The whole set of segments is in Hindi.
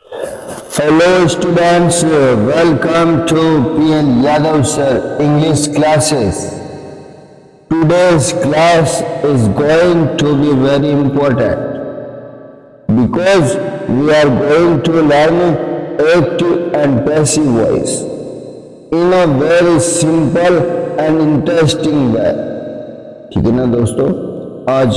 Hello students, welcome to PL Yadav sir English classes. Today's class is going to be very important because we are going to learn active and passive voice in a very simple and interesting way. ठीक है ना दोस्तों, आज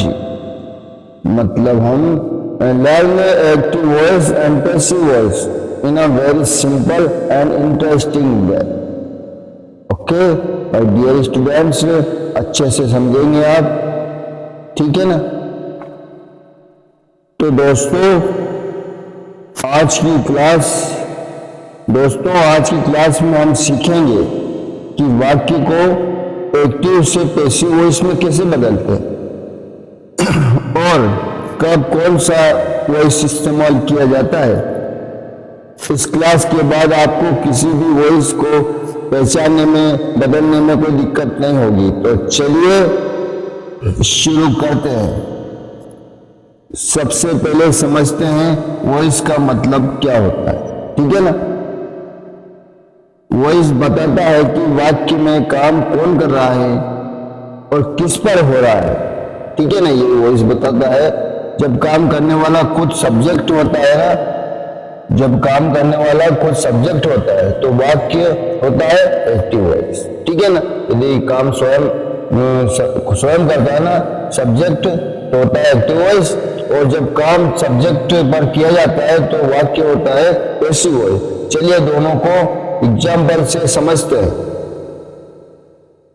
मतलब हम learn active voice and passive voice in a very simple and interesting way. Okay, और dear students, अच्छे से समझेंगे आप, ठीक है ना। तो दोस्तों आज की क्लास में हम सीखेंगे कि वाक्य को एक्टिव से पैसिव वॉइस में कैसे बदलते हैं और कब कौन सा वॉइस इस्तेमाल किया जाता है। इस क्लास के बाद आपको किसी भी वॉइस को पहचानने में बदलने में कोई दिक्कत नहीं होगी। तो चलिए शुरू करते हैं। सबसे पहले समझते हैं वॉइस का मतलब क्या होता है, ठीक है ना। वॉइस बताता है कि वाक्य में काम कौन कर रहा है और किस पर हो रहा है, ठीक है ना। ये वॉइस बताता है जब काम करने वाला खुद सब्जेक्ट होता है ना, जब काम करने वाला खुद सब्जेक्ट होता है तो वाक्य होता है एक्टिव वॉइस, ठीक है ना। यदि काम स्वयं करता है ना सब्जेक्ट तो होता है एक्टिव वॉइस, और जब काम सब्जेक्ट पर किया जाता है तो वाक्य होता है पैसिव वॉइस। चलिए दोनों को एग्जाम्पल से समझते हैं।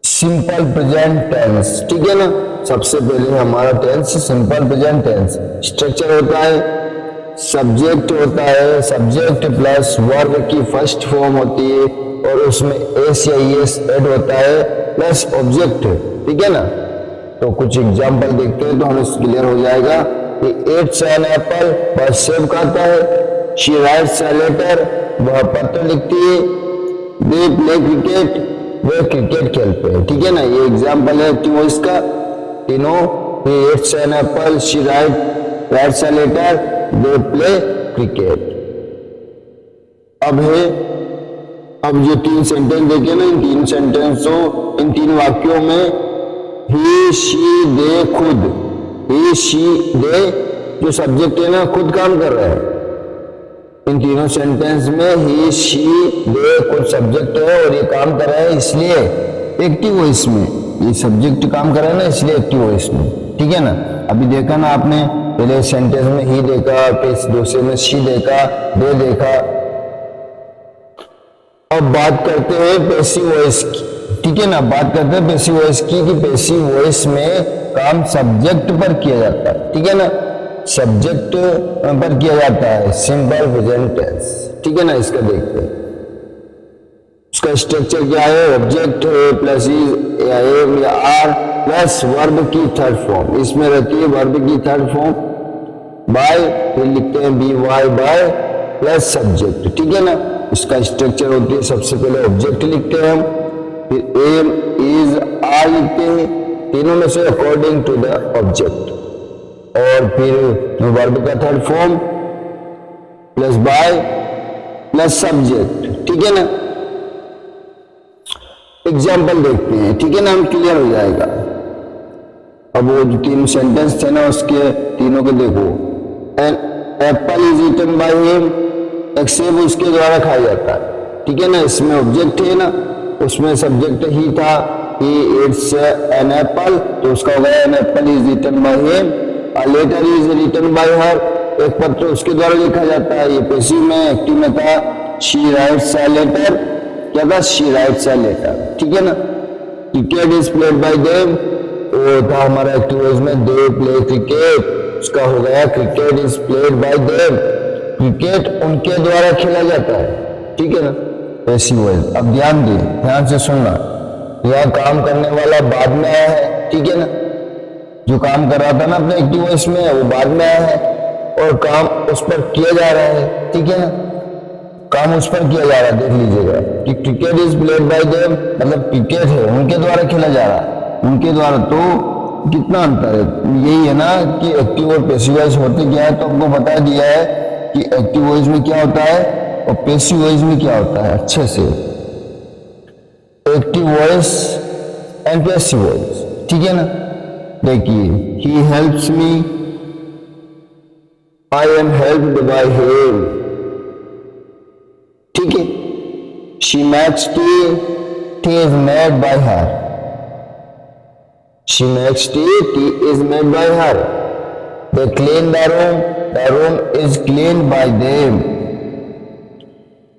सिंपल प्रेजेंट टेंस, ठीक है ना। सबसे पहले हमारा tense simple present tense. Structure होता है सब्जेक्ट होता है, सब्जेक्ट प्लस वर्ब की फर्स्ट फॉर्म होती है और उसमें एस या एस ऐड होता है प्लस ऑब्जेक्ट, ठीक है ना। तो कुछ एग्जांपल देखते हैं तो हमें क्लियर हो जाएगा कि eats an apple, वह सेब खाता है। she writes a letter, वह पत्र लिखती है। they play cricket, way cricket खेलते हैं, ठीक है ना। ये एग्जाम्पल है एक्टिव वॉइस का तीनों। he eats an apple, she writes a letter, they play cricket। अब जो तीन सेंटेंस देखे ना, इन तीन सेंटेंसों इन तीन वाक्यों में ही शी दे खुद, ही शी दे जो सब्जेक्ट है ना खुद काम कर रहे हैं। इन तीनों सेंटेंस में ही शी दे खुद सब्जेक्ट है और ये काम कर रहे हैं इसलिए एक्टिव वॉइस में, ये सब्जेक्ट काम कर रहा है ना इसलिए एक्टिव वॉइस में, ठीक है ना। अभी देखा ना आपने, पहले सेंटेंस में ही देखा, फिर दूसरे में शी देखा, दे देखा। अब बात करते हैं पैसिव वॉइस की, ठीक है ना। बात करते हैं पैसिव वॉइस की कि पैसिव वॉइस में काम सब्जेक्ट पर किया जाता है, ठीक है ना। सब्जेक्ट पर किया जाता है सिंपल प्रेजेंट टेंस, ठीक है ना। इसका देखते हैं उसका स्ट्रक्चर क्या है। ऑब्जेक्ट है प्लस इज या एम या आर प्लस वर्ब की थर्ड फॉर्म, इसमें रहती है वर्ब की थर्ड फॉर्म बाय, फिर लिखते हैं B Y by plus subject, ठीक है ना। इसका स्ट्रक्चर होती है सबसे पहले ऑब्जेक्ट लिखते हैं हम, फिर एम इज आर लिखते हैं, तीनों में से अकॉर्डिंग टू द ऑब्जेक्ट, और फिर वर्ब का third form plus by plus subject, ठीक है ना। एग्जाम्पल देखते हैं, ठीक है ना, हम क्लियर हो जाएगा। अब वो जो तीन सेंटेंस थे ना उसके तीनों को देखो। An apple is eaten by him, एक सेब उसके द्वारा खाया जाता है, ठीक है ना। इसमें ऑब्जेक्ट है ना, उसमें सब्जेक्ट ही था, ही ईट्स एन एप्पल, तो उसका हो गया an apple is eaten by him. A letter is written by her, एक पत्र उसके द्वारा लिखा जाता है, ये पैसिव में। एक्टिव में था शी राइट्स अ लेटर, क्या था शी राइट्स अ लेटर, ठीक है ना। Cricket is played by them, वो था हमारा एक्टिव वॉइस में, दे प्ले क्रिकेट, उसका हो गया cricket is played by them, cricket उनके द्वारा खेला जाता है, ठीक है ना। Passive voice. अब ध्यान से सुनना, यह काम करने वाला बाद में आया है, ठीक है ना। जो काम कर रहा था ना अपने एक्टिव वॉइस में वो बाद में आया है और काम उस पर किया जा रहा है, ठीक है ना। काम उस पर किया जा रहा है, देख लीजिएगा कि cricket is played by them, मतलब क्रिकेट है उनके द्वारा खेला जा रहा है, उनके द्वारा। तो कितना अंतर है, यही है ना कि एक्टिव और पैसिव वॉइस होते क्या है। तो आपको बता दिया है कि एक्टिव वॉइस में क्या होता है और पैसिव वॉइस में क्या होता है अच्छे से। Active voice and passive voice, ठीक है ना। देखिए, he helps me, I am helped by him, ठीक है। She makes tea, tea is made by her. She makes tea, tea is made by her. They clean the room is cleaned by them,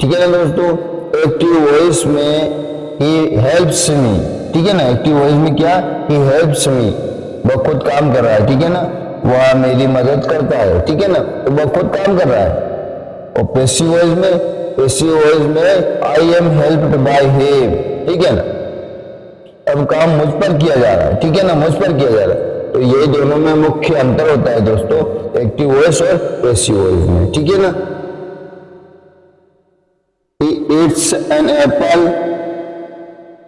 ठीक है ना दोस्तों। एक्टिव वॉइस में he helps me, ठीक है ना। एक्टिव वॉइस में क्या, he helps me, वह खुद काम कर रहा है, ठीक है ना। वह मेरी मदद करता है, ठीक है ना, तो वह खुद काम कर रहा है। और पैसिव वॉइस में I am helped by him, ठीक है ना। अब काम मुझ पर किया जा रहा है, ठीक है ना, मुझ पर किया जा रहा है। तो ये दोनों में मुख्य अंतर होता है दोस्तों, एक्टिव वॉइस और पैसिव वॉइस में, ठीक है ना। He eats an apple,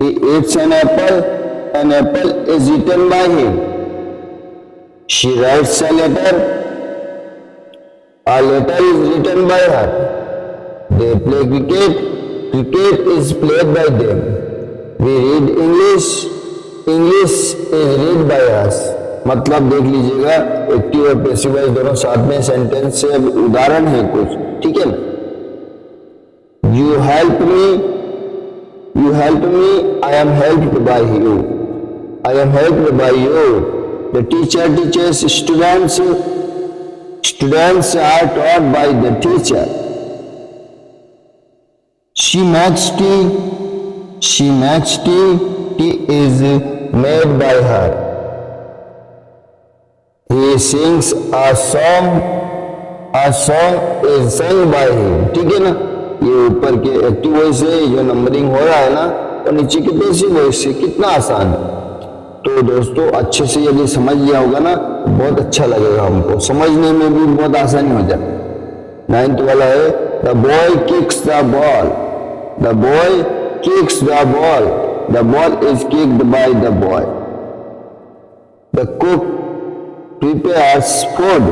he eats an apple is eaten by him. She writes a letter is written by her. They play cricket is played by them. We read English is read by us. मतलब देख लीजिएगा, एक्टिव और पैसिव वॉइस दोनों साथ में सेंटेंस से उदाहरण है कुछ, ठीक है ना। You help me, I am helped by you, I am helped by you. The teacher teachers students, students are taught by the teacher. She makes tea, tea is made by her. He sings a song is sung by him, ठीक है ना। ये ऊपर के एक्टिव वॉइस है, जो नंबरिंग हो रहा है ना, और नीचे के पैसिव वॉइस से, कितना आसान है। तो दोस्तों अच्छे से यदि समझ लिया होगा ना, बहुत अच्छा लगेगा हमको, समझने में भी बहुत आसानी हो जाए। 9th वाला है, the boy kicks the ball, the boy kicks the ball, the ball is kicked by the boy. The cook prepares food,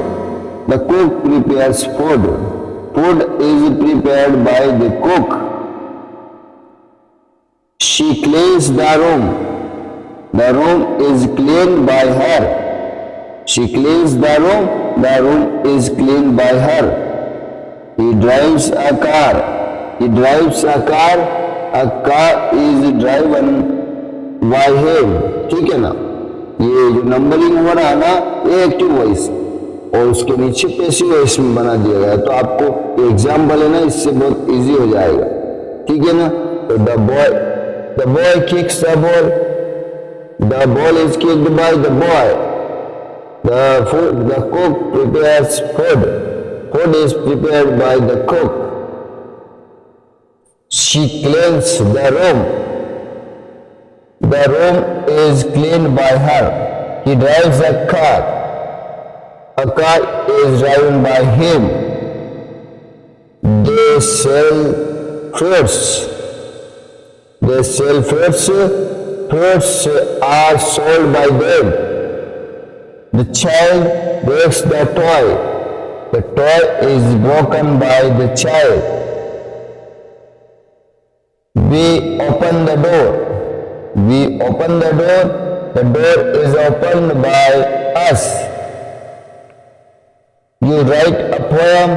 the cook prepares food, food is prepared by the cook. She cleans the room is cleaned by her. She cleans the room is cleaned by her. He drives a car is driven by him, ठीक है ना। ये जो नंबरिंग हो रहा है ना, ये एक्टिव वॉइस और उसके नीचे पैसिव वॉइस में बना दिया गया है। तो आपको एग्जाम्पल है ना, इससे बहुत इजी हो जाएगा, ठीक है ना। तो the boy kicks the ball is kicked by the boy. The cook prepares food is prepared by the cook. She cleans the room is cleaned by her. He drives a car is driven by him. They sell fruits are sold by them. The child breaks the toy is broken by the child. We open the door the door is opened by us. You write a poem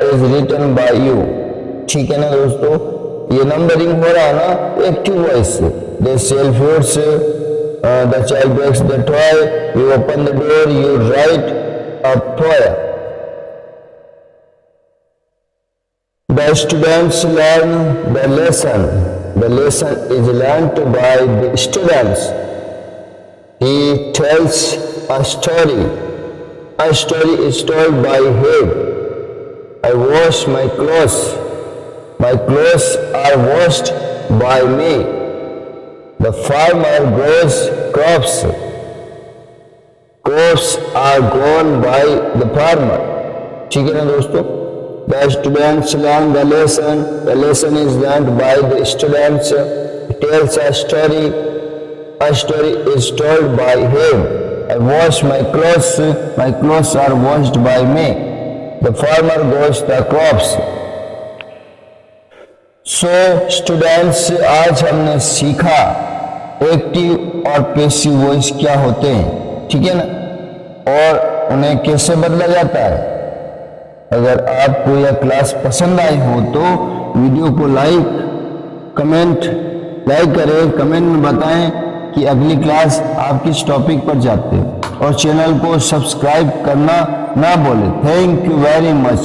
is written by you, ठीक है ना दोस्तों। ये नंबरिंग हो रहा है ना एक्टिव वॉइस से। They sell fruits, the child breaks the toy, you open the door, you write a poem. The students learn the lesson. The lesson is learnt by the students. He tells a story. A story is told by him. I wash my clothes. My clothes are washed by me. The farmer grows crops. Crops are grown by the farmer. ठीक है ना दोस्तों। The students learn the lesson. The lesson is learned by the students. He tells a story. A story is told by him. I wash my clothes. My clothes are washed by me. The farmer grows the crops. So students, आज हमने सीखा एक्टिव और पैसिव वॉइस क्या होते हैं, ठीक है ना, और उन्हें कैसे बदला जाता है। अगर आपको यह क्लास पसंद आई हो तो वीडियो को लाइक करें, कमेंट में बताएं कि अगली क्लास आप किस टॉपिक पर चाहते हो, और चैनल को सब्सक्राइब करना ना भूलें। Thank you very much.